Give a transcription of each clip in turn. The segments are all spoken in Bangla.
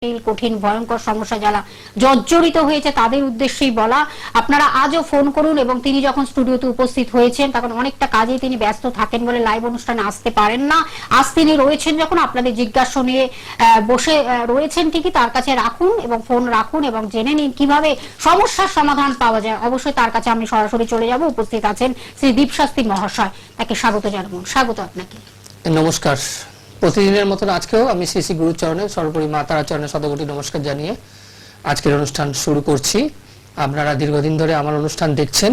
কঠিন ভয়ঙ্কর সমস্যা যারা জর্জরিত হয়েছে তাদের উদ্দেশ্যেই বলা। আপনারা আজও ফোন করুন। এবং তিনি যখন স্টুডিওতে উপস্থিত হয়েছেন তখন অনেকটা কাজে তিনি ব্যস্ত থাকেন বলে লাইভ অনুষ্ঠানে আসতে পারেন না। আজ তিনি রয়েছেন যখন আপনাদের জিজ্ঞাসা নিয়ে বসে রয়েছেন ঠিকই, তার কাছে রাখুন এবং ফোন রাখুন এবং জেনে নিন কিভাবে সমস্যার সমাধান পাওয়া যায়। অবশ্যই তার কাছে আমি সরাসরি চলে যাব। উপস্থিত আছেন শ্রী দীপ শাস্ত্রী মহাশয়, তাকে স্বাগত জানাবো। স্বাগত আপনাকে। নমস্কার। প্রতিদিনের মতন আজকেও আমি শ্রী শ্রী গুরুচরণে সর্বোপরি মা তারা চরণে শতকোটি নমস্কার জানিয়ে আজকের অনুষ্ঠান শুরু করছি। আপনারা দীর্ঘদিন ধরে আমার অনুষ্ঠান দেখছেন।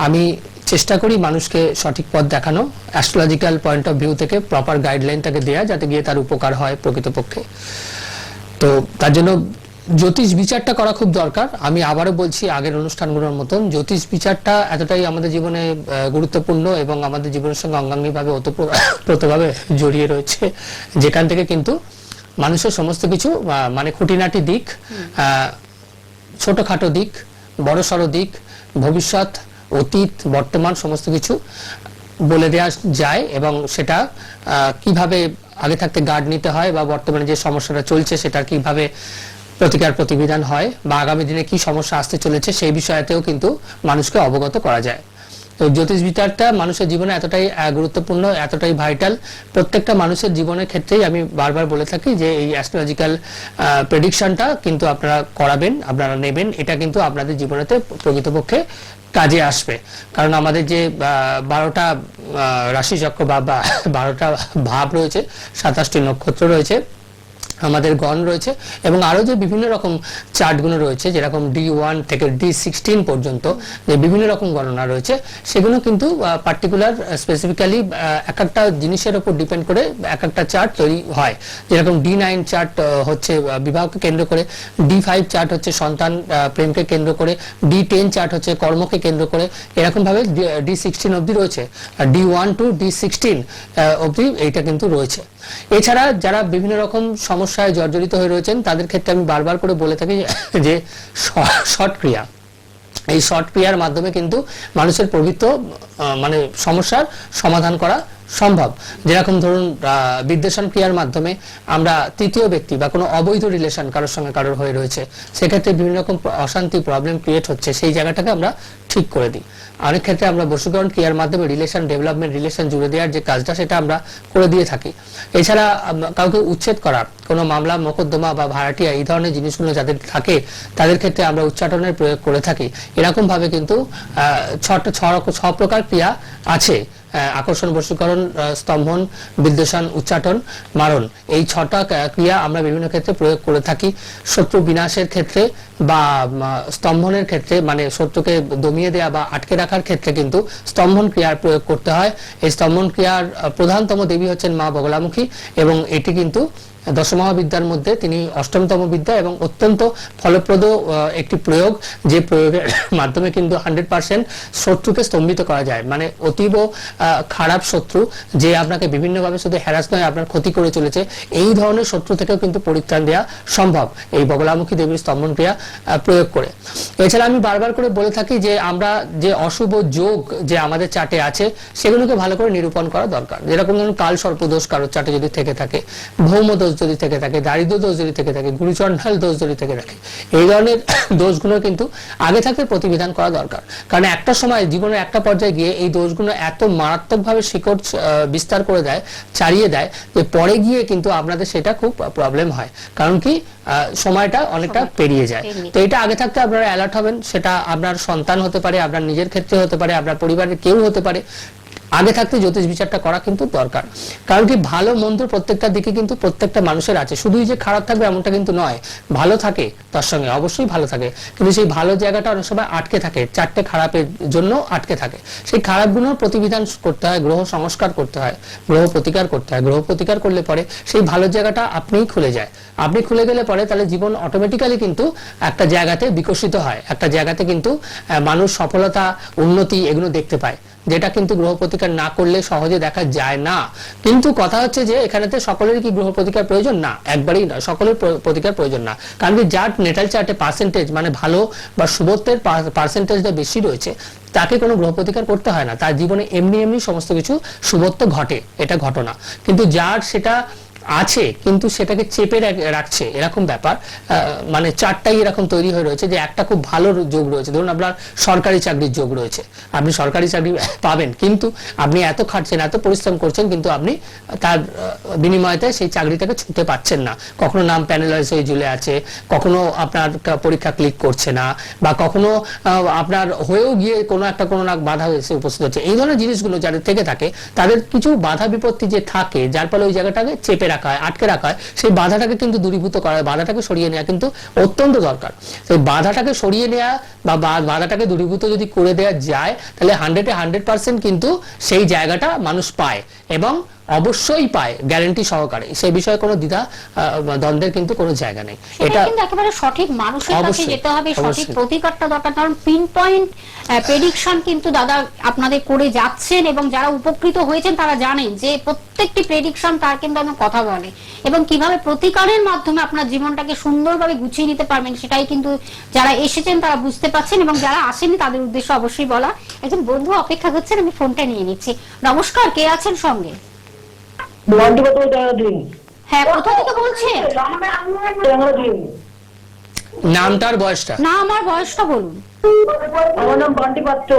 আমি চেষ্টা করি মানুষকে সঠিক পথ দেখানো, অ্যাস্ট্রোলজিক্যাল পয়েন্ট অফ ভিউ থেকে প্রপার গাইডলাইন তাকে দেয়া, যাতে গিয়ে তার উপকার হয় প্রকৃতপক্ষে। তো তার জন্য জ্যোতিষ বিচারটা করা খুব দরকার। আমি আবারও বলছি, আগের অনুষ্ঠানগুলোর মতন জ্যোতিষ বিচারটা এতটাই আমাদের জীবনে গুরুত্বপূর্ণ এবং আমাদের জীবনের সঙ্গে অঙ্গাঙ্গিভাবে ওতপ্রোতভাবে জড়িয়ে রয়েছে, যেখান থেকে কিন্তু মানুষের সমস্ত কিছু মানে খুঁটিনাটি দিক, ছোটখাটো দিক, বড়সড় দিক, ভবিষ্যৎ, অতীত, বর্তমান সমস্ত কিছু বলে দেওয়া যায়। এবং সেটা কিভাবে আগে থাকতে গার্ড নিতে হয়, বা বর্তমানে যে সমস্যাটা চলছে সেটা কিভাবে প্রতিকার প্রতিবিধান হয়, বা আগামী দিনে কি সমস্যা আসতে চলেছে সেই বিষয়তেও কিন্তু মানুষকে অবগত করা যায়। তো জ্যোতিষ বিচারটা মানুষের জীবনে এতটাই গুরুত্বপূর্ণ, এতটাই ভাইটাল। প্রত্যেকটা মানুষের জীবনের ক্ষেত্রেই আমি বারবার বলে থাকি যে এই অ্যাস্ট্রোলজিক্যাল প্রেডিকশনটা কিন্তু আপনারা করাবেন, আপনারা নেবেন। এটা কিন্তু আপনাদের জীবনেতে প্রকৃতপক্ষে কাজে আসবে। কারণ আমাদের যে 12টা রাশিচক্র বা 12টা ভাব রয়েছে, 27টি নক্ষত্র রয়েছে, আমাদের গণ রয়েছে, এবং আরো যে বিভিন্ন রকম চার্টগুলো রয়েছে, যেরকম D1 থেকে D16 পর্যন্ত যে বিভিন্ন রকম গণনা রয়েছে, সেগুলো কিন্তু পার্টিকুলার স্পেসিফিক্যালি এক একটা জিনিসের উপর ডিপেন্ড করে এক একটা চার্ট তৈরি হয়। যেরকম D9 চার্ট হচ্ছে বিবাহকে কেন্দ্র করে, D5 চার্ট হচ্ছে সন্তান প্রেমকে কেন্দ্র করে, D10 চার্ট হচ্ছে কর্মকে কেন্দ্র করে, এরকম ভাবে D16 অবধি রয়েছে। আর D1 to D16 অবধি এইটা কিন্তু রয়েছে। এছাড়া যারা বিভিন্ন রকম সমস্যায় জর্জরিত হয়ে রয়েছেন তাদের ক্ষেত্রে আমি বারবার করে বলে থাকি যে শর্ট ক্রিয়া, এই শর্ট ক্রিয়ার মাধ্যমে কিন্তু মানুষের প্রভৃত মানে সমস্যার সমাধান করা সম্ভব। যেরকম ধরুন বিদ্বেষণ ক্রিয়ার মাধ্যমে আমরা তৃতীয় ব্যক্তি বা কোনো অবৈধ রিলেশন কারোর সঙ্গে কারোর হয়ে রয়েছে, সেক্ষেত্রে বিভিন্ন রকম অশান্তি প্রবলেম ক্রিয়েট হচ্ছে, সেই জায়গাটাকে আমরা ঠিক করে দিই। অনেক ক্ষেত্রে আমরা বশীকরণ ক্রিয়ার মাধ্যমে রিলেশন ডেভেলপমেন্ট, রিলেশন জুড়ে দেওয়ার যে কাজটা সেটা আমরা করে দিয়ে থাকি। এছাড়া কাউকে উচ্ছেদ করা, কোনো মামলা মোকদ্দমা বা ভাড়াটিয়া এই ধরনের জিনিসগুলো যাদের থাকে তাদের ক্ষেত্রে আমরা উচ্চাটনের প্রয়োগ করে থাকি। এরকম ভাবে কিন্তু 6 প্রকার ক্রিয়া আছে: আকর্ষণ, বশীকরণ, স্তম্ভন, বিদ্বেষণ, উচ্চাটন, মারণ। এই 6টা ক্রিয়া আমরা বিভিন্ন ক্ষেত্রে প্রয়োগ করে থাকি। শত্রু বিনাশের ক্ষেত্রে বা স্তম্ভনের ক্ষেত্রে, মানে শত্রুকে দমিয়ে দেওয়া বা আটকে রাখার ক্ষেত্রে কিন্তু স্তম্ভন ক্রিয়ার প্রয়োগ করতে হয়। এই স্তম্ভন ক্রিয়ার প্রধানতম দেবী হচ্ছেন মা বগলামুখী, এবং এটি কিন্তু দশমহাবিদ্যার মধ্যে তিনি অষ্টমতম বিদ্যা এবং অত্যন্ত ফলপ্রদ একটি প্রয়োগ, যে প্রয়োগের মাধ্যমে কিন্তু 100% শত্রুকে স্তম্ভিত করা যায়। মানে অতীব খারাপ শত্রু, যে আপনাকে বিভিন্নভাবে শুধু হ্যারাস নয় আপনার ক্ষতি করে চলেছে, এই ধরনের শত্রু থেকেও কিন্তু পরিত্রাণ দেওয়া সম্ভব এই বগলামুখী দেবীর স্তম্ভন ক্রিয়া প্রয়োগ করে। এছাড়া আমি বারবার করে বলে থাকি যে আমরা যে অশুভ যোগ যে আমাদের চার্টে আছে সেগুলোকে ভালো করে নিরূপণ করা দরকার। যেরকম ধরুন কাল সর্পদোষ কারোর চার্টে যদি থেকে থাকে, ভৌম দোষ যদি থেকে থাকে, দারিদ্র দোষ যদি থেকে থাকে, গুরুচণ্ডাল দোষ যদি থেকে থাকে, এই ধরনের দোষগুলো কিন্তু আগে থাকতে প্রতিবিধান করা দরকার। কারণ একটা সময় জীবনের একটা পর্যায়ে গিয়ে এই দোষগুলো এত মারাত্মকভাবে শিকড় বিস্তার করে দেয়, ছাড়িয়ে দেয়, যে পরে গিয়ে কিন্তু আপনাদের সেটা খুব প্রবলেম হয়। কারণ কি, সময়টা অনেকটা পেরিয়ে যায়। তো এটা আগে থাকতে আপনারা অ্যালার্ট হবেন। সেটা আপনার সন্তান হতে পারে, আপনার নিজের ক্ষেত্রে হতে পারে, আপনার পরিবারের কেউ হতে পারে। আগে থাকতে জ্যোতিষ বিচারটা করা কিন্তু দরকার। কারণ কি, ভালো মন্দ প্রত্যেকটা দিকে কিন্তু প্রত্যেকটা মানুষের আছে। শুধুই যে খারাপ থাকবে এমনটা কিন্তু নয়, ভালো থাকে তার সঙ্গে, অবশ্যই ভালো থাকে, কিন্তু সেই ভালো জায়গাটা অনেক সময় আটকে থাকে, 4টে খারাপের জন্য আটকে থাকে। সেই খারাপগুলোর প্রতিবিধান করতে হয়, গ্রহ সংস্কার করতে হয়, গ্রহ প্রতিকার করতে হয়। গ্রহ প্রতিকার করলে পরে সেই ভালো জায়গাটা আপনিই খুলে যায়। আপনি খুলে গেলে পরে তাহলে জীবন অটোমেটিক্যালি কিন্তু একটা জায়গাতে বিকশিত হয়, একটা জায়গাতে কিন্তু মানুষ সফলতা, উন্নতি এগুলো দেখতে পায়, যেটা কিন্তু গ্রহ প্রতিকার না করলে সহজে দেখা যায় না। কিন্তু কথা হচ্ছে যে এখানেতে সকলেরই কি গ্রহ প্রতিকার প্রয়োজন? না, একবারেই না, সকলের প্রতিকার প্রয়োজন না। কারণ কি, যার নেটাল চার্টে পার্সেন্টেজ মানে ভালো বা শুভত্বের পার্সেন্টেজটা বেশি রয়েছে, তাকে কোনো গ্রহ প্রতিকার করতে হয় না। তার জীবনে এমনি এমনি সমস্ত কিছু শুভত্ব ঘটে, এটা ঘটনা। কিন্তু যার সেটা আছে কিন্তু সেটাকে চেপে রাখছে এরকম ব্যাপার, মানে চারটাই এরকম তৈরি হয়ে রয়েছে যে একটা খুব ভালো যোগ রয়েছে, ধরুন আপনার সরকারি চাকরির যোগ রয়েছে, আপনি সরকারি চাকরি পাবেন, কিন্তু আপনি এত খাটছেন এত পরিশ্রম করছেন কিন্তু আপনি তার বিনিময়তে সেই চাকরিটাকে ছুঁতে পারছেন না, কখনো নাম প্যানেলাইজ হয়ে ঝুলে আছে, কখনো আপনার পরীক্ষা ক্লিক করছে না, বা কখনো আপনার হয়েও গিয়ে কোনো না বাধা এসে উপস্থিত হচ্ছে। এই ধরনের জিনিসগুলো যাদের থেকে থাকে তাদের কিছু বাধা বিপত্তি যে থাকে যার ফলে ওই জায়গাটাকে চেপে রাখা হয়, আটকে রাখা হয়, সেই বাধাটাকে কিন্তু দূরীভূত করা হয়, বাধাটাকে সরিয়ে নেওয়া কিন্তু অত্যন্ত দরকার। সেই বাধাটাকে সরিয়ে নেওয়া বা বাধাটাকে দূরীভূত যদি করে দেওয়া যায় তাহলে 100% কিন্তু সেই জায়গাটা মানুষ পায় এবং অবশ্যই পায় গ্যারান্টি সহকারে, সেই বিষয়ে কোনো দ্বিধা দ্বন্দ্বের কিন্তু কোনো জায়গা নেই। এটা কিন্তু একেবারে সঠিক মানুষের কাছে অবশ্যই, যেতে হবে, সঠিক অবশ্যই। প্রতিকারটা দরকার, কারণ পিন পয়েন্ট প্রেডিকশন কিন্তু দাদা আপনাদের করে যাচ্ছেন এবং যারা উপকৃত হয়েছেন তারা জানেন যে প্রত্যেকটি প্রেডিকশন তার কিন্তু আমার কথা বলে এবং কিভাবে প্রতিকারের মাধ্যমে আপনার জীবনটাকে সুন্দরভাবে গুছিয়ে নিতে পারবেন সেটাই কিন্তু যারা এসেছেন তারা বুঝতে পারছেন এবং যারা আসেনি তাদের উদ্দেশ্যে অবশ্যই বলা। একজন বন্ধু অপেক্ষা করছেন, আমি ফোনটা নিয়ে নিচ্ছি। নমস্কার, কে আছেন সঙ্গে? হ্যাঁ, কোথা থেকে বলছেন? নামটার বয়সটা? না, আমার বয়সটা বলুন। আমার নাম বান্টি পাত্র।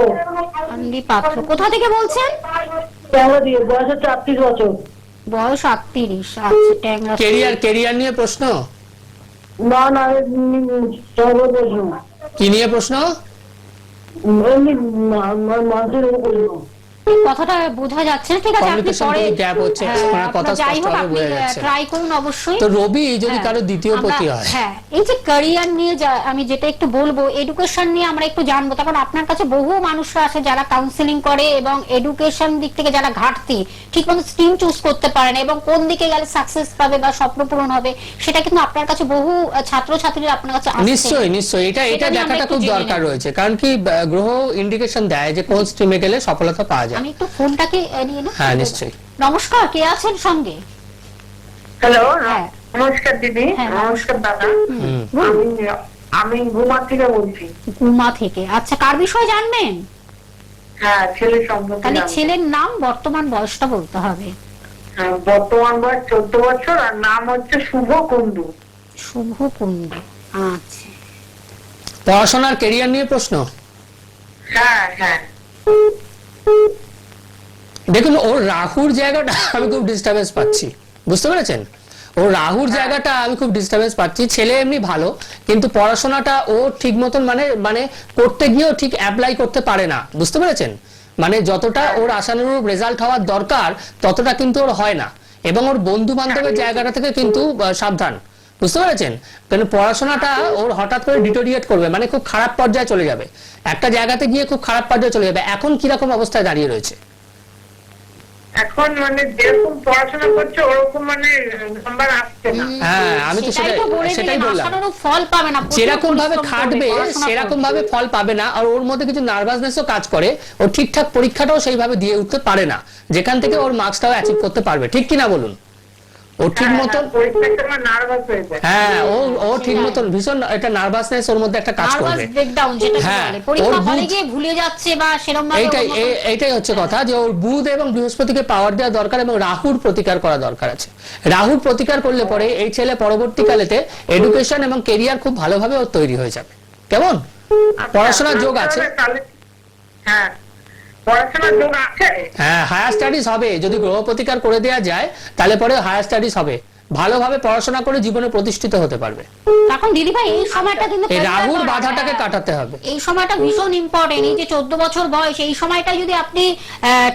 আন্ডি পাত্র, কোথা থেকে বলছেন? ট্যাংরা দিয়ে, বয়স হচ্ছে 38 বছর। বয়স 38। আচ্ছা, ট্যাংরা। কেরিয়ার নিয়ে প্রশ্ন? না না, সর্ব প্রশ্ন কি নিয়ে প্রশ্ন? এমনি মানুষের প্রশ্ন। কথাটা বোঝা যাচ্ছে না, ঠিক আছে আপনি Communication পরে থেকে gap হচ্ছে, আপনার কথা যাই হোক স্পষ্টভাবে আপনি বোঝা যাচ্ছে। ট্রাই করুন অবশ্যই। তো রবি যদি হ্যাঁ, কারো দ্বিতীয় পতি আমরা- হয়, হ্যাঁ, এই যে ক্যারিয়ার নিয়ে আমি যেটা একটু বলবো, এডুকেশন নিয়ে আমরা একটু জানবো, কারণ আপনার কাছে বহু মানুষরা আসে যারা কাউন্সিলিং করে এবং এডুকেশন দিক থেকে যারা ঘাটতি ঠিক মতো স্ট্রিম চুজ করতে পারে না এবং কোন দিকে গেলে সাকসেস পাবে বা স্বপ্ন পূরণ হবে সেটা কিন্তু আপনার কাছে বহু ছাত্রছাত্রীরা আপনার কাছে আসছে। নিশ্চয়ই এটা সেটা নিয়ে আমরা দেখাটা একটু খুব জেনে দরকার নেব। রয়েছে, কারণ কি গ্রহ ইন্ডিকেশন দেয় যে কোন স্ট্রিমে গেলে সফলতা পাওয়া যায়। আমি একটু ফোনটাকে নিয়ে নিই। হ্যাঁ, নিশ্চয়ই। নমস্কার, কে আছেন সঙ্গে? হ্যালো, হ্যাঁ। নমস্কার দিদি। হ্যাঁ, নমস্কার দাদা। হুম। আমি গুমা থেকে বলছি। গুমা থেকে। আচ্ছা, কার বিষয়ে জানবেন? হ্যাঁ, ছেলে সম্পর্কে তাহলে জানবো। ছেলের নাম, বর্তমান বয়সটা বলতে হবে। হ্যাঁ, বর্তমান বয়স 14 বছর আর নাম হচ্ছে শুভ কুন্ডু। শুভ কুণ্ড। আচ্ছা, পড়াশোনার কেরিয়ার নিয়ে প্রশ্ন? হ্যাঁ হ্যাঁ। দেখুন, ওর রাহুর জায়গাটা আমি খুব ডিস্টার্বেন্স পাচ্ছি, বুঝতে পেরেছেন? ওর রাহুর জায়গাটা আমি খুব ডিস্টার্বেন্স পাচ্ছি। ছেলে এমনি ভালো, কিন্তু পড়াশোনাটা ও ঠিক মতন মানে করতে গিয়েও ঠিক অ্যাপ্লাই করতে পারে না, বুঝতে পেরেছেন? মানে যতটা ওর আশানুরূপ রেজাল্ট হওয়ার দরকার ততটা কিন্তু ওর হয় না, এবং ওর বন্ধু বান্ধবের জায়গাটা থেকে কিন্তু সাবধান, বুঝতে পেরেছেন? কারণ পড়াশোনাটা ওর হঠাৎ করে ডিটোরিয়েট করবে, মানে খুব খারাপ পর্যায়ে চলে যাবে, একটা জায়গাতে গিয়ে খুব খারাপ পর্যায়ে চলে যাবে। এখন কিরকম অবস্থায় দাঁড়িয়ে রয়েছে? এখন মানে যেরকম পড়াশোনা করছে ওরকম মানে নাম্বার আসছে না। হ্যাঁ, আমি তো সেটাই তো বলে সেটাই দিলেন, বললাম। আশানুরূপ ফল পাবে না। প্রচুর যেরকম ভাবে পরিশ্রম করবে, খাটবে পড়াশোনা সেরকম করবে। ভাবে ফল পাবে না, আর ওর মধ্যে কিছু নার্ভাসনেসও কাজ করে, ও ঠিকঠাক পরীক্ষাটাও সেইভাবে দিয়ে উঠতে পারে না, যেখান থেকে ওর মার্কসটাও অ্যাচিভ করতে পারবে। ঠিক কিনা বলুন? ও ঠিক মতন, পরীক্ষার সময় নার্ভাস হয়ে যায়। হ্যাঁ, ও ঠিক মতন ভীষণ একটা নার্ভাসনেস ওর মধ্যে একটা কাজ নার্ভাস করবে। ব্রেকডাউন যেটা হ্যাঁ, বলে, পরীক্ষা ওর হলে বুঝ- গিয়ে ভুলে যাচ্ছে বা সেরকম ভাবে এইটাই হচ্ছে কথা, যে ওর বুধ এবং বৃহস্পতিকে পাওয়ার দেওয়া দরকার এবং রাহুর প্রতিকার করা দরকার আছে। রাহুর প্রতিকার করলে পরে এই ছেলে পরবর্তীকালেতে এডুকেশন এবং কেরিয়ার খুব ভালোভাবে ওর তৈরি হয়ে যাবে। কেমন? পড়াশোনার যোগ আছে। হ্যাঁ, পড়াশোনার যোগ আছে। হ্যাঁ, হায়ার স্টাডিজ হবে, যদি গ্রহ প্রতিকার করে দেওয়া যায় তাহলে পরে হায়ার স্টাডিজ হবে, ভালোভাবে পড়াশোনা করে জীবনে প্রতিষ্ঠিত হতে পারবে। এখন দিদি ভাই এই সময়টা কিন্তু এই career রাহুর করা, বাধাটাকে হ্যাঁ। কাটাতে হবে। এই সময়টা ভীষণ ইম্পর্টেন্ট। এই যে 14 বছর বয়স, এই সময়টা যদি আপনি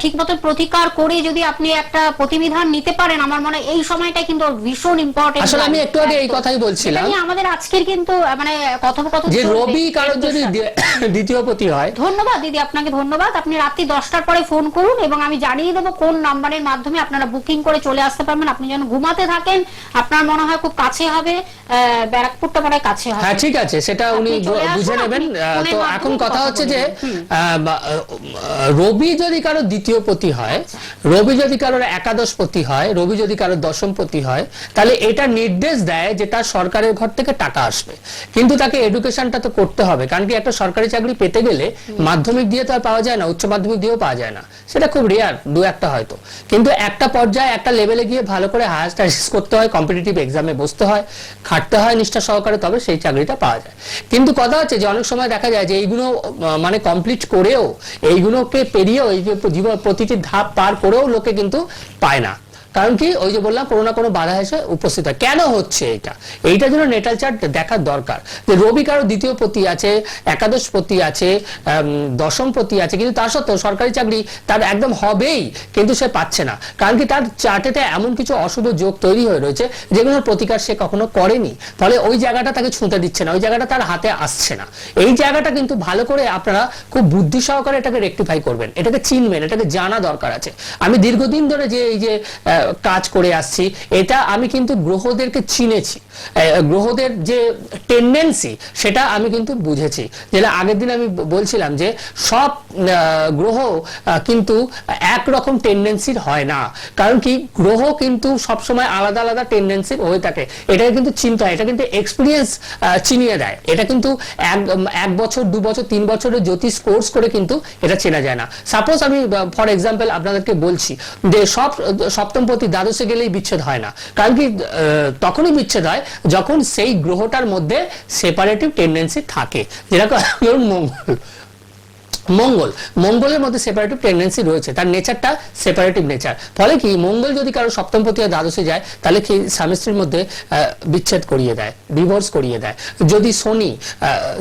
ঠিক মতো প্রতিকার করে যদি আপনি একটা প্রতিবিধান নিতে পারেন, আমার মনে হয় এই সময়টা কিন্তু ভীষণ ইম্পর্টেন্ট। আসলে আমি একটু আগে এই কথাই বলছিলাম, আমাদের আজকের কিন্তু মানে কথোপকথন যে চলবে। রবি কারোর যদি দ্বিতীয় পতি হয়। ধন্যবাদ দিদি, আপনাকে ধন্যবাদ। আপনি রাত্রি 10টার পরে ফোন করুন এবং আমি জানিয়ে দেবো কোন নাম্বারের মাধ্যমে আপনারা বুকিং করে চলে আসতে পারবেন। আপনি যেন ঘুমাতে থাকেন আপনার মনে হয় খুব কাছে হবে, ব্যারাকপুরটা মনে হয় কাছে হবে। হ্যাঁ ঠিক আছে, সেটা উনি আপনি চলে আসুন, বুঝে নেবেন। আপনি ফোনের তো মাধ্যমে এখন কথা কথা হচ্ছে যে বলবেন। রবি যদি কারো দ্বিতীয় পতি হয়, রবি যদি কারোর একাদশ পতি হয়, রবি যদি কারোর দশম পতি হয়, তাহলে এটা নির্দেশ দেয় যে তার সরকারের ঘর থেকে টাকা আসবে, কিন্তু তাকে এডুকেশনটা তো করতে হবে। কারণ কি একটা সরকারি চাকরি পেতে গেলে মাধ্যমিক দিয়ে তো আর পাওয়া যায় না, উচ্চ মাধ্যমিক দিয়েও পাওয়া যায় না, সেটা খুব রেয়ার, দু একটা হয়তো। কিন্তু একটা পর্যায়ে একটা লেভেলে গিয়ে ভালো করে হায়ার স্টাডিজ করতে হয়, কম্পিটিটিভ এক্সামে বসতে হয়, খাটতে হয় নিষ্ঠা সহকারে, তবে সেই চাকরিটা পাওয়া যায়। কিন্তু কথা হচ্ছে যে অনেক সময় দেখা যায় যে এইগুলো মানে কমপ্লিট করেও, এইগুলোকে পেরিয়েও, এই যে জীবন প্রতিটি ধাপ পার করেও লোকে কিন্তু পায় না। কারণ কি, ওই যে বললাম, কোনো না কোনো বাধা এসে উপস্থিত হয়। কেন হচ্ছে এটা, এইটার জন্য নেটাল চার্ট দেখার দরকার। যে রবি কারো দ্বিতীয় পতি আছে, একাদশ পতি আছে, দশম পতি আছে, কিন্তু তার সত্ত্বেও সরকারি চাকরি তার একদম হবেই, কিন্তু সে পাচ্ছে না। কারণ কি, তার চার্টেতে এমন কিছু অশুভ যোগ তৈরি হয়ে রয়েছে যেগুলোর প্রতিকার সে কখনো করেনি, ফলে ওই জায়গাটা তাকে ছুঁতে দিচ্ছে না, ওই জায়গাটা তার হাতে আসছে না। এই জায়গাটা কিন্তু ভালো করে আপনারা খুব বুদ্ধি সহকারে এটাকে রেকটিফাই করবেন, এটাকে চিনবেন, এটাকে জানা দরকার আছে। আমি দীর্ঘদিন ধরে যে এই যে কাজ করে আসছি, এটা আমি কিন্তু গ্রহদেরকে চিনেছি, গ্রহদের যে টেন্ডেন্সি সেটা আমি কিন্তু বুঝেছি। যেটা আগের দিন আমি বলছিলাম যে সব গ্রহ কিন্তু একরকম টেন্ডেন্সির হয় না। কারণ কি, গ্রহ কিন্তু সবসময় আলাদা আলাদা টেন্ডেন্সির হয়ে থাকে, এটাকে কিন্তু চিন্তা হয়, এটা কিন্তু এক্সপিরিয়েন্স চিনিয়ে দেয়। এটা কিন্তু এক বছর, 2 বছর, 3 বছরের জ্যোতিষ কোর্স করে কিন্তু এটা চেনা যায় না। সাপোজ আমি ফর এক্সাম্পল আপনাদেরকে বলছি যে সপ্তমপতি দ্বাদশে গেলেই বিচ্ছেদ হয় না। কারণ কি, তখনই বিচ্ছেদ হয় যখন সেই গ্রহটার মধ্যে সেপারেটিভ টেন্ডেন্সি থাকে, যেরকম মঙ্গলের মধ্যে সেপারেটিভ টেন্ডেন্সি রয়েছে, তার নেচারটা সেপারেটিভ নেচার। ফলে কি, মঙ্গল যদি কারো সপ্তমপতি আর দ্বাদশে যায়, তাহলে কি স্বামী স্ত্রীর মধ্যে বিচ্ছেদ করিয়ে দেয়, ডিভোর্স করিয়ে দেয়। যদি শনি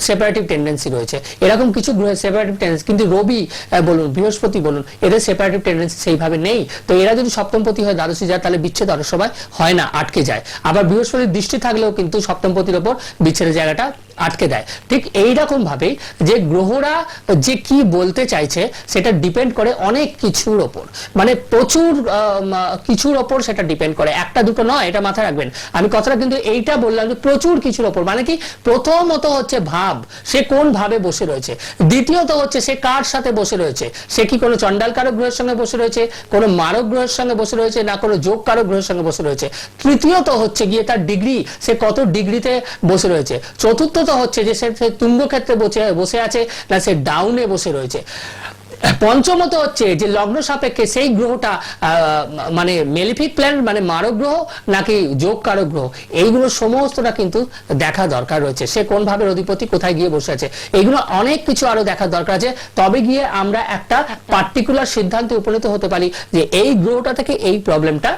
সেপারেটিভ টেন্ডেন্সি রয়েছে, এরকম কিছু গ্রহের সেপারেটিভ টেন্ডেন্সি, কিন্তু রবি বলুন, বৃহস্পতি বলুন, এদের সেপারেটিভ টেন্ডেন্সি সেইভাবে নেই। তো এরা যদি সপ্তমপতি হয়, দ্বাদশে যায়, তাহলে বিচ্ছেদ অনেক সময় হয় না, আটকে যায়। আবার বৃহস্পতির দৃষ্টি থাকলেও কিন্তু সপ্তমপতির ওপর বিচ্ছেদের জায়গাটা আটকে দেয়। ঠিক এইরকম ভাবেই যে গ্রহরা যে কি বলতে চাইছে সেটা ডিপেন্ড করে অনেক কিছুর ওপর, মানে প্রচুর কিছুর ওপর সেটা ডিপেন্ড করে, একটা দুটো নয়, এটা মাথায় রাখবেন। আমি কথাটা কিন্তু এইটা বললাম যে প্রচুর কিছুর ওপর। মানে কি, প্রথমত হচ্ছে ভাব, সে কোন ভাবে বসে রয়েছে। দ্বিতীয়ত হচ্ছে সে কার সাথে বসে রয়েছে, সে কি কোনো চণ্ডালকারক গ্রহের সঙ্গে বসে রয়েছে, কোনো মারক গ্রহের সঙ্গে বসে রয়েছে, না কোনো যোগকারক গ্রহের সঙ্গে বসে রয়েছে। তৃতীয়ত হচ্ছে গিয়ে তার ডিগ্রি, সে কত ডিগ্রিতে বসে রয়েছে। চতুর্থ হচ্ছে যে সে তুঙ্গ ক্ষেত্রে বসে আছে না সে ডাউনে বসে রয়েছে। পঞ্চমত হচ্ছে যে লগ্ন সাপেক্ষে সেই গ্রহটা মানে মেলিফিক প্ল্যানেট, মানে মারক গ্রহ নাকি যোগ কারক গ্রহ, এইগুলো সমস্তটা কিন্তু দেখা দরকার রয়েছে। সে কোন ভাবে অধিপতি, কোথায় গিয়ে বসে আছে, এইগুলো অনেক কিছু আরো দেখার দরকার আছে। তবে গিয়ে আমরা একটা পার্টিকুলার সিদ্ধান্তে উপনীত হতে পারি যে এই গ্রহটা থেকে এই প্রবলেমটা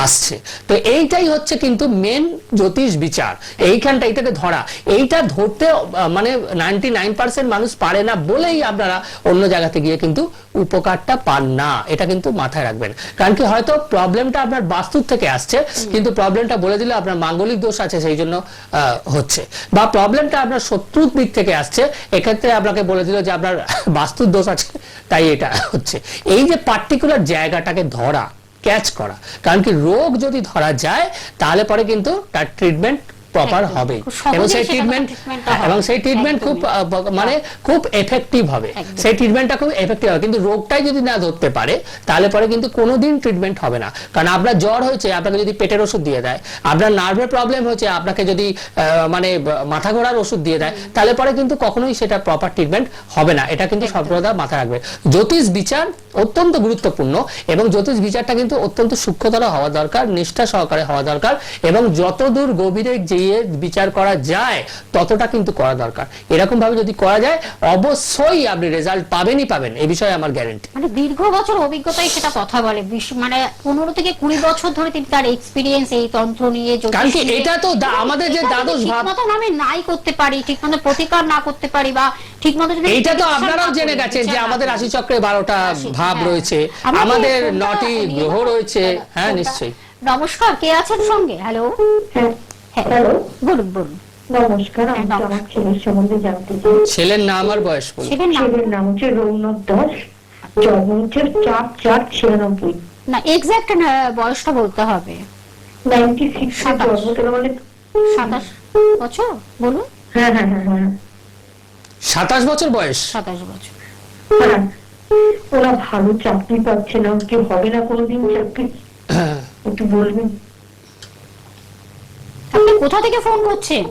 আসছে। তো এইটাই হচ্ছে কিন্তু মেন জ্যোতিষ বিচার, এইখানটা, এইটাকে ধরা, এইটা ধরতে মানে 99% মানুষ পারে না বলেই আপনারা অন্য জায়গাতে গিয়ে কিন্তু উপকারটা পান না, এটা কিন্তু মাথায় রাখবেন। কারণ কি, হয়তো প্রবলেমটা আপনার বাস্তুর থেকে আসছে, কিন্তু প্রবলেমটা বলে দিলে আপনার মাঙ্গলিক দোষ আছে সেই জন্য হচ্ছে, বা প্রবলেমটা আপনার শত্রুর দিক থেকে আসছে, এক্ষেত্রে আপনাকে বলে দিল যে আপনার বাস্তুর দোষ আছে তাই এটা হচ্ছে। এই যে পার্টিকুলার জায়গাটাকে ধরা, ক্যাচ করা, কারণ কি রোগ যদি ধরা যায় তাহলে পরে কিন্তু তার ট্রিটমেন্ট প্রপার হবে, এবং সেই ট্রিটমেন্ট খুব মানে খুব এফেক্টিভ হবে, সেই ট্রিটমেন্টটা খুব এফেক্টিভ হবে। কিন্তু রোগটাই যদি না ধরতে পারে তাহলে পরে কিন্তু কোনোদিন ট্রিটমেন্ট হবে না। কারণ আপনার জ্বর হয়েছে, আপনাকে যদি পেটের ওষুধ দিয়ে দেয়, আপনার নার্ভের প্রবলেম হয়েছে, আপনাকে যদি মানে মাথা ঘোরার ওষুধ দিয়ে দেয়, তাহলে পরে কিন্তু কখনোই সেটা প্রপার ট্রিটমেন্ট হবে না। এটা কিন্তু সর্বদা মাথায় রাখবে। জ্যোতিষ বিচার অত্যন্ত গুরুত্বপূর্ণ, এবং জ্যোতিষ বিচারটা কিন্তু অত্যন্ত সূক্ষ্মতর হওয়া দরকার, নিষ্ঠা সহকারে হওয়া দরকার, এবং যতদূর গভীরে যে বিচার করা যায় ততটা কিন্তু করা দরকার। এরকম ভাবে যদি করা যায় অবশ্যই আপনি রেজাল্ট পাবেনই পাবেন, এই বিষয়ে আমার গ্যারান্টি। মানে দীর্ঘ বছর অভিজ্ঞতাই সেটা কথা বলে, মানে 15 থেকে 20 বছর ধরে তিনি তার এক্সপেরিয়েন্স এই তন্ত্র নিয়ে, কারণ কি এটা তো আমাদের যে দ্বাদশ ভাব, ঠিকমতো আমি নাই করতে পারি, ঠিকমতো প্রতিকার না করতে পারি, বা ঠিকমতো যদি এইটা তো আপনারাও জেনে গেছেন যে আমাদের রাশি চক্রে 12টা ভাব রয়েছে, আমাদের 9টি গ্রহ রয়েছে। হ্যাঁ নিশ্চয়ই। নমস্কার, কে আছেন সঙ্গে? হ্যালো, হ্যালো, বলুন বলুন। নমস্কার, আমি আমার ছেলের সম্বন্ধে জানতে চাই। ছেলের নাম আর বয়স বলুন। ছেলের নাম হচ্ছে রৌনক দাস, জন্ম হচ্ছে 4/4/96। না, এক্সাক্ট বয়সটা বলতে হবে। 96 এ জন্ম, তাহলে মানে 27 বছর বলুন। হ্যাঁ হ্যাঁ হ্যাঁ হ্যাঁ 27 বছর বয়স। 27 বছর। হ্যাঁ। ওরা ভালো চাকরি পাচ্ছে না, কি হবে না কোনোদিন চাকরি, একটু বলবেন। আপনি কোথা থেকে ফোন করছেন?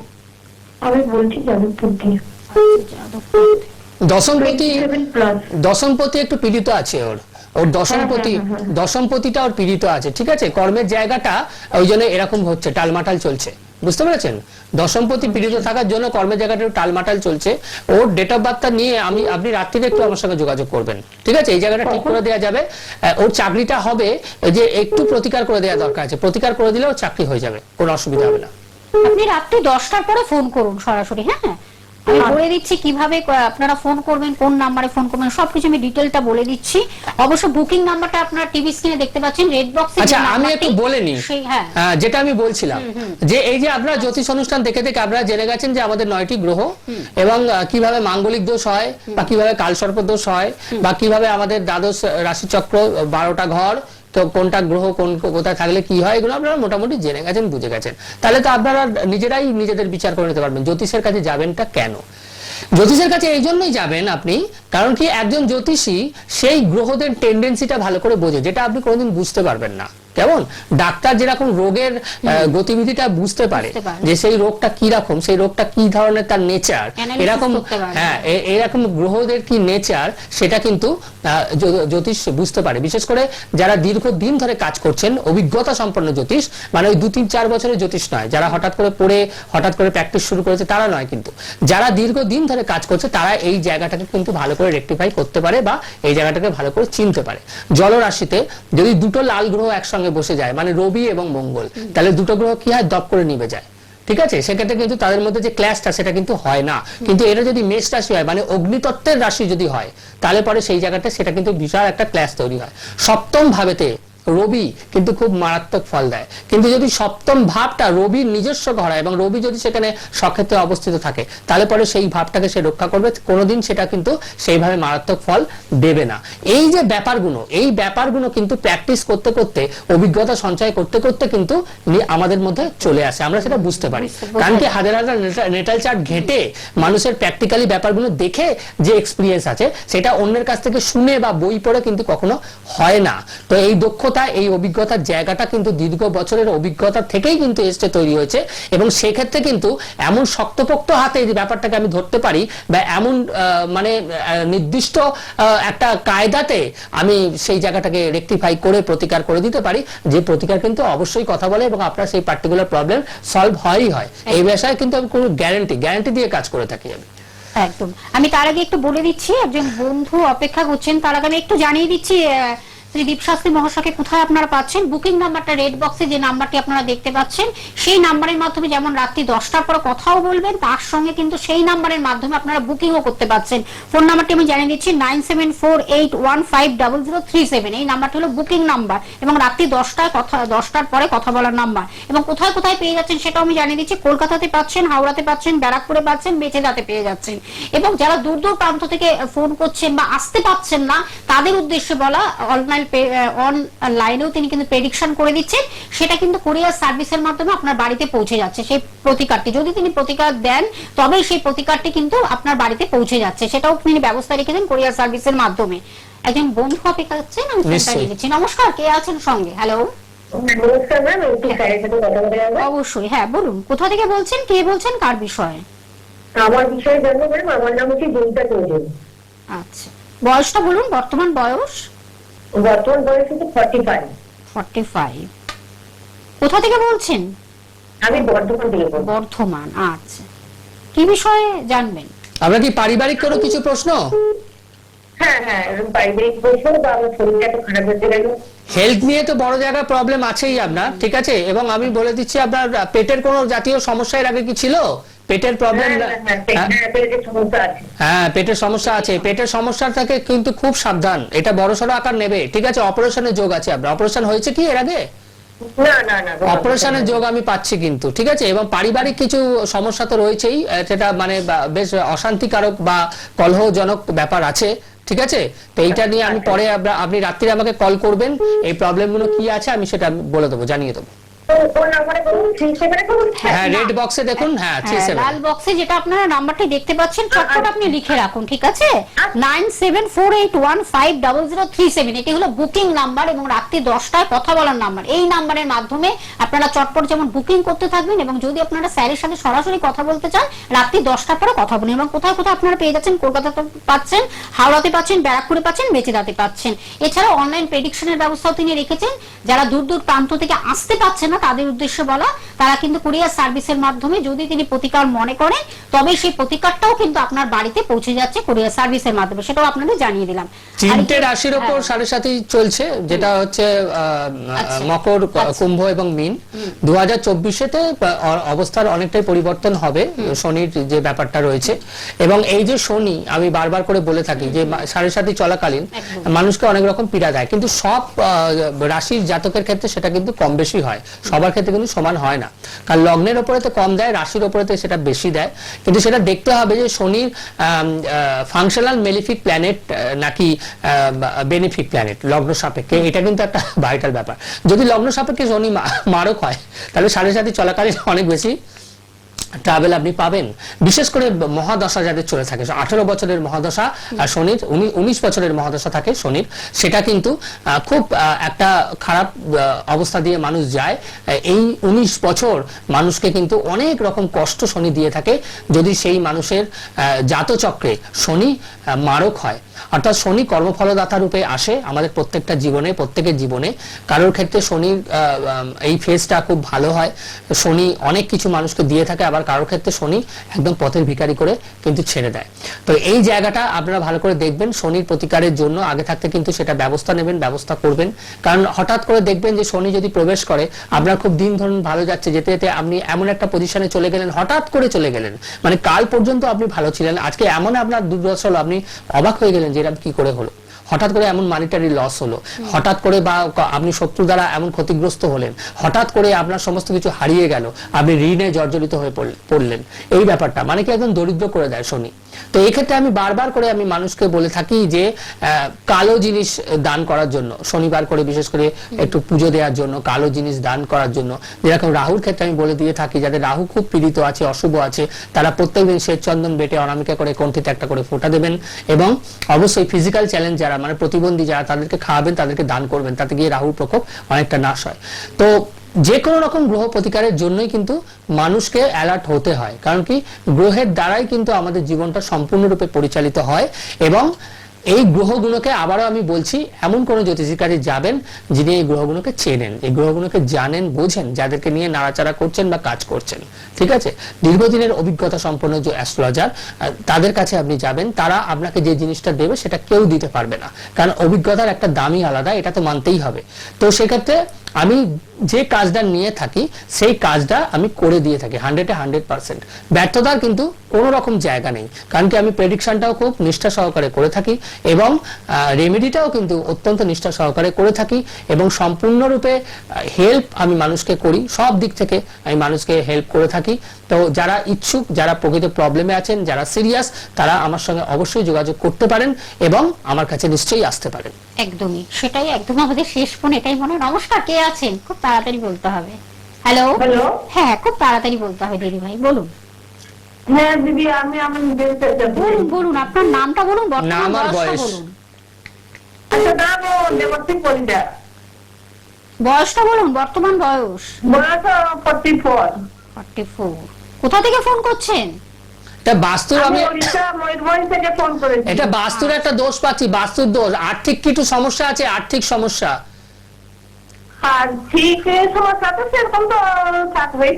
আমি বলছি যাদবপুর দিয়ে। যাদবপুর থেকে। দশমপতি 27+। দশমপতি একটু পীড়িত আছে ওর দশমপতি, হ্যাঁ, হ্যাঁ, হ্যাঁ। দশমপতিটা ওর পীড়িত আছে, ঠিক আছে, কর্মের জায়গাটা ওই জন্য এরকম হচ্ছে, টালমাটাল চলছে, বুঝতে পেরেছেন? দশমপতি পীড়িত থাকার জন্য কর্মের জায়গাটা একটু টালমাটাল চলছে। ওর ডেট অফ বার্থটা নিয়ে আপনি রাত্রিরে একটু আমার সঙ্গে যোগাযোগ করবেন, ঠিক আছে? এই জায়গাটা ঠিক করে দেওয়া যাবে। ওর চাকরিটা হবে যে একটু প্রতিকার করে দেওয়া দরকার আছে, প্রতিকার করে দিলে ওর চাকরি হয়ে যাবে, কোনো অসুবিধা হবে না। আপনি রাত্রি 10টার পরে ফোন করুন সরাসরি। হ্যাঁ, আমি বলে দিচ্ছি কিভাবে আপনারা ফোন করবেন, কোন নাম্বারে ফোন করবেন, সবকিছু আমি ডিটেলটা বলে দিচ্ছি। অবশ্য বুকিং নাম্বারটা আপনারা টিভি স্ক্রিনে দেখতে পাচ্ছেন, রেড বক্সে। আচ্ছা, আমি একটু বলে নিই, হ্যাঁ, যেটা আমি বলছিলাম যে এই যে আপনারা জ্যোতিষ অনুষ্ঠান দেখে দেখে আপনারা জেনে গেছেন যে আমাদের 9টি গ্রহ এবং কিভাবে মাঙ্গলিক দোষ হয় বা কিভাবে কালসর্প দোষ হয় বা কিভাবে আমাদের দ্বাদশ রাশিচক্র 12টা ঘর, তো কোনটা গ্রহ কোথায় থাকলে কি হয়, এগুলো আপনারা মোটামুটি জেনে গেছেন, বুঝে গেছেন। তাহলে তো আপনারা নিজেরাই নিজেদের বিচার করে নিতে পারবেন জ্যোতিষের কাছে যাবেনটা কেন। জ্যোতিষের কাছে এই জন্যই যাবেন আপনি, কারণ কি একজন জ্যোতিষী সেই গ্রহদের টেন্ডেন্সিটা ভালো করে বোঝে, যেটা আপনি কোনোদিন বুঝতে পারবেন না। কেমন ডাক্তার যেরকম রোগের গতিবিধিটা বুঝতে পারে, যে সেই রোগটা কি রকম, সেই রোগটা কি ধরনের তার নেচার, এরকম হ্যাঁ এরকম গ্রহদের কি নেচার সেটা কিন্তু জ্যোতিষ বুঝতে পারে। বিশেষ করে যারা দীর্ঘদিন ধরে কাজ করছেন, অভিজ্ঞতা সম্পন্ন জ্যোতিষ, মানে ওই 2-3-4 বছরের জ্যোতিষ নয়, যারা হঠাৎ করে পড়ে হঠাৎ করে প্র্যাকটিস শুরু করেছে তারা নয়, কিন্তু যারা দীর্ঘদিন ধরে কাজ করছে তারা এই জায়গাটাকে কিন্তু ভালো করে রেকটিফাই করতে পারে বা এই জায়গাটাকে ভালো করে চিনতে পারে। জলরাশিতে যদি দুটো লাল গ্রহ একসঙ্গে বসে যায়, মানে রবি এবং মঙ্গল, তাহলে দুটো গ্রহ কি হয়, দপ করে নিভে যায়, ঠিক আছে? সেক্ষেত্রে কিন্তু তাদের মধ্যে যে ক্ল্যাশটা সেটা কিন্তু হয় না। কিন্তু এটা যদি মেষ রাশি হয়, মানে অগ্নিতত্ত্বের রাশি যদি হয়, তাহলে পরে সেই জায়গাটা সেটা কিন্তু বিশাল একটা ক্ল্যাশ তৈরি হয়। সপ্তম ভাবেতে রবি কিন্তু খুব মারাত্মক ফল দেয়, কিন্তু যদি সপ্তম ভাবটা রবির নিজস্ব ঘর হয় এবং রবি যদি সেখানে সক্ষেত্রে অবস্থিত থাকে, তাহলে পরে সেই ভাবটাকে সে রক্ষা করবে, কোনোদিন সেটা কিন্তু সেইভাবে মারাত্মক ফল দেবে না। এই যে ব্যাপারগুলো কিন্তু প্র্যাকটিস করতে করতে, অভিজ্ঞতা সঞ্চয় করতে করতে কিন্তু আমাদের মধ্যে চলে আসে, আমরা সেটা বুঝতে পারি। কারণ কি হাজার হাজার নেটাল চার্ট ঘেটে মানুষের প্র্যাকটিক্যালি ব্যাপারগুলো দেখে যে এক্সপিরিয়েন্স আছে, সেটা অন্যের কাছ থেকে শুনে বা বই পড়ে কিন্তু কখনো হয় না। তো এই দক্ষতা, এই অভিজ্ঞতার জায়গাটা কিন্তু দীর্ঘ বছরের অভিজ্ঞতা থেকেই কিন্তু এসে তৈরি হয়েছে, এবং সেক্ষেত্রে কিন্তু এমন শক্তপোক্ত হাতে এই ব্যাপারটাকে আমি ধরতে পারি বা এমন মানে নির্দিষ্ট একটা কায়দাতে আমি সেই জায়গাটাকে রেকটিফাই করে প্রতিকার করে দিতে পারি, যে প্রতিকার কিন্তু অবশ্যই কথা বলে এবং আপনার সেই পার্টিকুলার প্রবলেম সলভ হয়ই হয়। এই বিষয়ে কিন্তু আমি কোনো গ্যারান্টি দিয়ে কাজ করে থাকি আমি। একদম। আমি তার আগে একটু বলে দিচ্ছি, একজন বন্ধু অপেক্ষা করছেন, তার আগে আমি একটু জানিয়ে দিচ্ছি শ্রী দীপশাস্ত্রী মহাশয়কে কোথায় আপনারা পাচ্ছেন। বুকিং নাম্বারটা রেড বক্সে যে নাম্বারটি আপনারা দেখতে পাচ্ছেন, সেই নাম্বারের মাধ্যমে যেমন রাত্রি 10টার পরে কথাও বলবেন, তার সঙ্গে কিন্তু সেই নাম্বারের মাধ্যমে আপনারা বুকিংও করতে পাচ্ছেন। ফোন নাম্বারটি আমি জানিয়ে দিচ্ছি 9748150037। এই নাম্বারটি হলো বুকিং নাম্বার এবং রাত্রি 10টার পরে কথা বলার নাম্বার। এবং কোথায় কোথায় পেয়ে যাচ্ছেন সেটাও আমি জানিয়ে দিচ্ছি। কলকাতাতে পাচ্ছেন, হাওড়াতে পাচ্ছেন, ব্যারাকপুরে পাচ্ছেন, বেচেদাতে পেয়ে যাচ্ছেন। এবং যারা দূর দূর প্রান্ত থেকে ফোন করছেন বা আসতে পাচ্ছেন না, তাদের উদ্দেশ্যে বলা, অনলাইনেও তিনি কিন্তু প্রেডিকশন করে দিচ্ছেন, সেটা কিন্তু কুরিয়ার সার্ভিসের মাধ্যমে আপনার বাড়িতে পৌঁছে যাচ্ছে। সেই প্রতিকারটি যদি তিনি প্রতিকার দেন, তবেই সেই প্রতিকারটি কিন্তু আপনার বাড়িতে পৌঁছে যাচ্ছে, সেটাও তিনি ব্যবস্থা রেখেছেন কুরিয়ার সার্ভিসের মাধ্যমে। একজন বন্ধু অপেক্ষা করছেন, আমি ফোনটা নিয়ে নিচ্ছি। নমস্কার, কে আছেন সঙ্গে? হ্যালো, নমস্কার ম্যাম, একটু স্যারের সাথে কথা বলে যাবো? অবশ্যই, হ্যাঁ বলুন, কোথা থেকে বলছেন, কে বলছেন, কার বিষয়ে? আমার বিষয়ে জানবো ম্যাম। আমার নাম হচ্ছে জয়িতা চৌধুরী। আচ্ছা, বয়সটা বলুন, বর্তমান বয়স? বর্তমান বয়স হচ্ছে 45। কোথা থেকে বলছেন? আমি বর্ধমান থেকে বলছি। বর্ধমান। আচ্ছা, কি বিষয়ে জানবেন? আমরা কি পারিবারিক কোনো কিছু প্রশ্ন? হ্যাঁ হ্যাঁ, পারিবারিক প্রশ্ন বা আমার শরীরটা একটু খারাপ হতে গেল। হেলথ নিয়ে তো বড় জায়গায় প্রবলেম আছেই আপনার, ঠিক আছে? এবং আমি বলে দিচ্ছি, আপনার পেটের কোনো জাতীয় সমস্যা এর আগে কি ছিল? পেটের প্রবলেম? হ্যাঁ, পেটের সমস্যা আছে। পেটের সমস্যা থেকে কিন্তু খুব সাবধান, এটা বড়সড় আকার নেবে, ঠিক আছে? অপারেশনের যোগ আছে আপনার। অপারেশন হয়েছে কি এর আগে? অপারেশনের যোগ আমি পাচ্ছি কিন্তু, ঠিক আছে? এবং পারিবারিক কিছু সমস্যা তো রয়েছেই, সেটা মানে বেশ অশান্তিকারক বা কলহজনক ব্যাপার আছে, ঠিক আছে? তো এইটা নিয়ে আমি পরে, আপনি রাত্রিরে আমাকে কল করবেন, এই প্রবলেমগুলো কি আছে আমি সেটা বলে দেবো, জানিয়ে দেবো। ওর নাম্বারে বলুন 37 বলুন। হ্যাঁ রেড বক্সে দেখুন, হ্যাঁ 37 লাল বক্সে যেটা আপনারা নাম্বারটি দেখতে পাচ্ছেন চটপট আপনি লিখে রাখুন, ঠিক আছে? 9748150037 এটি হলো বুকিং নাম্বার এবং রাত্রি 10টায় কথা বলার নাম্বার। এই নাম্বারের মাধ্যমে আপনারা চটপট যেমন বুকিং করতে থাকবেন এবং যদি আপনারা স্যারের সাথে সরাসরি কথা বলতে চান রাত্রি 10টার পরে কথা বলুন। এবং কোথায় কোথায় আপনারা পেয়ে যাচ্ছেন, কলকাতাতে পাচ্ছেন, হাওড়াতে পাচ্ছেন, ব্যারাকপুরে পাচ্ছেন, মেচেদাতে পাচ্ছেন। এছাড়াও অনলাইন প্রেডিকশনের ব্যবস্থাও তিনি রেখেছেন। যারা দূর দূর প্রান্ত থেকে আসতে পারছেন না তাদের উদ্দেশ্যে বলা, তারা কিন্তু কুরিয়ার সার্ভিসের মাধ্যমে যদি তিনি প্রতিকার মনে করেন তবে সেই প্রতিকারটাও কিন্তু আপনার বাড়িতে পৌঁছে যাচ্ছে কুরিয়ার সার্ভিসের মাধ্যমে, সেটাও আপনাদের জানিয়ে দিলাম। তিনটে রাশির উপর সাড়ে সাথী চলছে, যেটা হচ্ছে মকর, কুম্ভ এবং মীন। 2024-তে অবস্থার অনেকটাই পরিবর্তন হবে শনির যে ব্যাপারটা রয়েছে। এবং এই যে শনি, আমি বারবার করে বলে থাকি যে সাড়ে সাথী চলাকালীন মানুষকে অনেক রকম পীড়া দেয়, কিন্তু সব রাশির জাতকের ক্ষেত্রে সেটা কিন্তু কম বেশি হয়, সবার ক্ষেত্রে কিন্তু সমান হয় না। কারণ লগ্নের ওপরে তো কম দেয়, রাশির ওপরে তো সেটা বেশি দেয়। কিন্তু সেটা দেখতে হবে যে শনির ফাংশনাল মেলিফিক প্ল্যানেট নাকি বেনিফিক প্ল্যানেট লগ্ন সাপেক্ষে, এটা কিন্তু একটা ভাইটাল ব্যাপার। যদি লগ্ন সাপেক্ষে শনি মারক হয় তাহলে সাড়ে সাথী চলাকালীন অনেক বেশি ট্রাভেল আপনি পাবেন। বিশেষ করে মহাদশা যাদের চলে থাকে, 18 বছরের মহাদশা আর শনির 19 বছরের মহাদশা থাকে শনির, সেটা কিন্তু খুব একটা খারাপ অবস্থা দিয়ে মানুষ যায়। এই 19 বছর মানুষকে কিন্তু অনেক রকম কষ্ট শনি দিয়ে থাকে যদি সেই মানুষের জাতচক্রে শনি মারক হয়। অর্থাৎ শনি কর্মফলদাতা রূপে আসে আমাদের প্রত্যেকটা জীবনে, প্রত্যেকের জীবনে। কারোর ক্ষেত্রে শনির এই ফেজটা খুব ভালো হয়, শনি অনেক কিছু মানুষকে দিয়ে থাকে, আবার কারোর ক্ষেত্রে শনি একদম পথের ভিখারি করে কিন্তু ছেড়ে দেয়। তো এই জায়গাটা আপনারা ভালো করে দেখবেন, শনির প্রতিকারের জন্য আগে থাকতে কিন্তু সেটা ব্যবস্থা নেবেন, ব্যবস্থা করবেন। কারণ হঠাৎ করে দেখবেন যে শনি যদি প্রবেশ করে, আপনার খুব দিন ধরুন ভালো যাচ্ছে, যেতে যেতে আপনি এমন একটা পজিশনে চলে গেলেন, হঠাৎ করে চলে গেলেন, মানে কাল পর্যন্ত আপনি ভালো ছিলেন, আজকে এমন আপনার দুর্দশা হলো, আপনি অবাক হয়ে গেলেন যে এরকম কি করে হলো। হঠাৎ করে এমন মানিটারি লস হলো, হঠাৎ করে বা আপনি শত্রু দ্বারা এমন ক্ষতিগ্রস্ত হলেন, হঠাৎ করে আপনার সমস্ত কিছু হারিয়ে গেল, আপনি ঋণে জর্জরিত হয়ে পড়লেন। এই ব্যাপারটা মানে কি একদম দরিদ্র করে দেয় শনি। তো এই ক্ষেত্রে আমি বারবার করে আমি মানুষকে বলে থাকি যে কালো জিনিস দান করার জন্য, শনিবার করে বিশেষ করে একটু পুজো দেওয়ার জন্য, কালো জিনিস দান করার জন্য। যেরকম রাহুর ক্ষেত্রে আমি বলে দিয়ে থাকি, যাদের রাহু খুব পীড়িত আছে, অশুভ আছে, তারা প্রত্যেকদিন শ্বেত চন্দন বেটে অনামিকা করে কণ্ঠিতে একটা করে ফোঁটা দেবেন। এবং অবশ্যই ফিজিক্যাল চ্যালেঞ্জ যারা, মানে প্রতিবন্ধী যারা, তাদেরকে খাওয়াবেন, তাদেরকে দান করবেন, তাতে গিয়ে রাহুর প্রকোপ অনেকটা নাশ হয়। তো যে কোনো রকম গ্রহ প্রতিকারের জন্যই কিন্তু মানুষকে অ্যালার্ট হতে হয়, কারণ কি গ্রহের দ্বারাই কিন্তু আমাদের জীবনটা সম্পূর্ণরূপে পরিচালিত হয়। এবং এই গ্রহগুলোকে আবারও আমি বলছি, এমন কোন জ্যোতিষীর কাছে যাবেন যিনি এই গ্রহগুলোকে চেনেন, এই গ্রহগুলোকে জানেন, বোঝেন, যাদেরকে নিয়ে নাড়াচাড়া করছেন বা কাজ করছেন, ঠিক আছে, দীর্ঘদিনের অভিজ্ঞতা সম্পন্ন যে অ্যাস্ট্রোলজার, তাদের কাছে আপনি যাবেন। তারা আপনাকে যে জিনিসটা দেবে সেটা কেউ দিতে পারবে না, কারণ অভিজ্ঞতার একটা দামই আলাদা, এটা তো মানতেই হবে। তো সেক্ষেত্রে আমি যে কাজটা নিয়ে থাকি সেই কাজটা আমি করে দিয়ে থাকি 100% ব্যর্থতার কিন্তু কোনো রকম জায়গা নেই, কারণ কি আমি প্রেডিকশনটাও খুব নিষ্ঠা সহকারে করে থাকি এবং রেমেডিটাও কিন্তু অত্যন্ত নিষ্ঠা সহকারে করে থাকি এবং সম্পূর্ণরূপে হেল্প আমি মানুষকে করি, সব দিক থেকে আমি মানুষকে হেল্প করে থাকি। তো যারা ইচ্ছুক, যারা প্রকৃত প্রবলেমে আছেন, যারা সিরিয়াস, তারা আমার সঙ্গে অবশ্যই যোগাযোগ করতে পারেন এবং আমার কাছে নিশ্চয়ই আসতে পারেন। একদমই সেটাই, একদম আমাদের শেষ ফোন এটাই মনে হয়। নমস্কার, কে আছেন? খুব তাড়াতাড়ি বলতে হবে। হ্যালো। হ্যালো। হ্যাঁ, খুব তাড়াতাড়ি বলতে হবে দিদি ভাই, বলুন। হ্যাঁ দিদি, আমি বলুন বলুন, আপনার নামটা বলুন, নাম বর্তমান আর বয়সটা বয়স। বলুন। আচ্ছা নাম দেবশ্রী পরিদা। বয়সটা বলুন, বর্তমান বয়স। বয়স 44। 44। কোথা থেকে ফোন করছেন? এটা বাস্তুর, আমি আমি ওড়িশা ময়ূরভঞ্জ থেকে ফোন করেছি। এটা বাস্তুর একটা দোষ পাচ্ছি, বাস্তুর দোষ। আর্থিক কিছু সমস্যা আছে, আর্থিক সমস্যা। আর ঠিক সমস্যা তো সেরকম তো থাকবেই।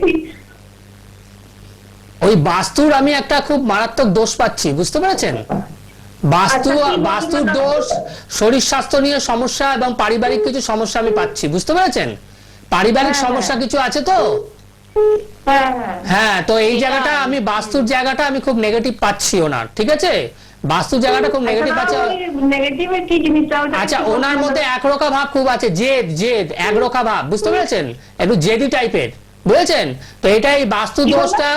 ওই বাস্তুর আমি একটা খুব মারাত্মক দোষ পাচ্ছি, বুঝতে পেরেছেন? বাস্তুর দোষ, শরীর স্বাস্থ্য নিয়ে সমস্যা এবং পারিবারিক কিছু সমস্যা আমি পাচ্ছি, বুঝতে পেরেছেন? পারিবারিক সমস্যা কিছু আছে তো। হ্যাঁ, তো এই জায়গাটা আমি বাস্তুর জায়গাটা আমি খুব নেগেটিভ পাচ্ছি ওনার, ঠিক আছে? বাস্তুর জায়গাটা খুব নেগেটিভ আছে। আচ্ছা, ওনার মধ্যে একরোখা ভাব খুব আছে, জেদ একরোখা ভাব, বুঝতে পেরেছেন? একটু জেদি টাইপের, বুঝেছেন? তো এটাই বাস্তু দোষটা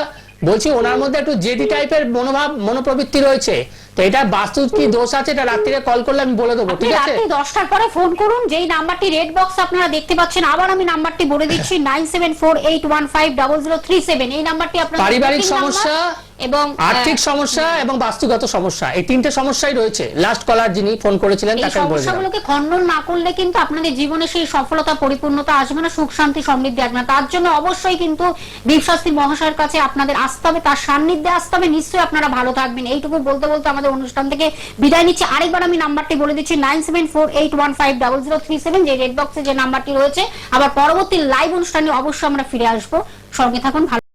বলছি, ওনার মধ্যে একটু জেদি টাইপের মনোভাব, মনোপ্রবৃত্তি রয়েছে। তো এটা বাস্তু কি দোষ আছে, এটা রাত্রিরে কল করলে আমি বলে দেবো, আপনি ঠিক আছে? রাত্রি 10টার পরে ফোন করুন, যেই নাম্বারটি রেড বক্স আপনারা দেখতে পাচ্ছেন, আবার আমি নাম্বারটি বলে দিচ্ছি 9748150037, এই নাম্বারটি আপনারা পারিবারিক সমস্যা এবং আর্থিক সমস্যা এবং বাস্তুগত সমস্যা, এই তিনটে সমস্যাই রয়েছে। লাস্ট কলার যিনি ফোন করেছিলেন এই তাকে আমি বলে দিলাম। সমস্যাগুলোকে খণ্ডন না করলে কিন্তু আপনাদের জীবনে সেই সফলতা পরিপূর্ণতা আসবে না, সুখ শান্তি সমৃদ্ধি আসবে না। তার জন্য অবশ্যই কিন্তু দীপশাস্ত্রী মহাশয়ের কাছে আপনাদের আসতে হবে, তার সান্নিধ্যে আসতে হবে, নিশ্চয়ই আপনারা ভালো থাকবেন। এইটুকু বলতে বলতে আমাদের অনুষ্ঠান থেকে বিদায় নিচ্ছি। আরেকবার আমি নাম্বারটি বলে দিচ্ছি 9748150037, যে রেড বক্সে যে নাম্বারটি রয়েছে। আবার পরবর্তী লাইভ অনুষ্ঠানে অবশ্যই আমরা ফিরে আসবো, সঙ্গে থাকুন। ভালো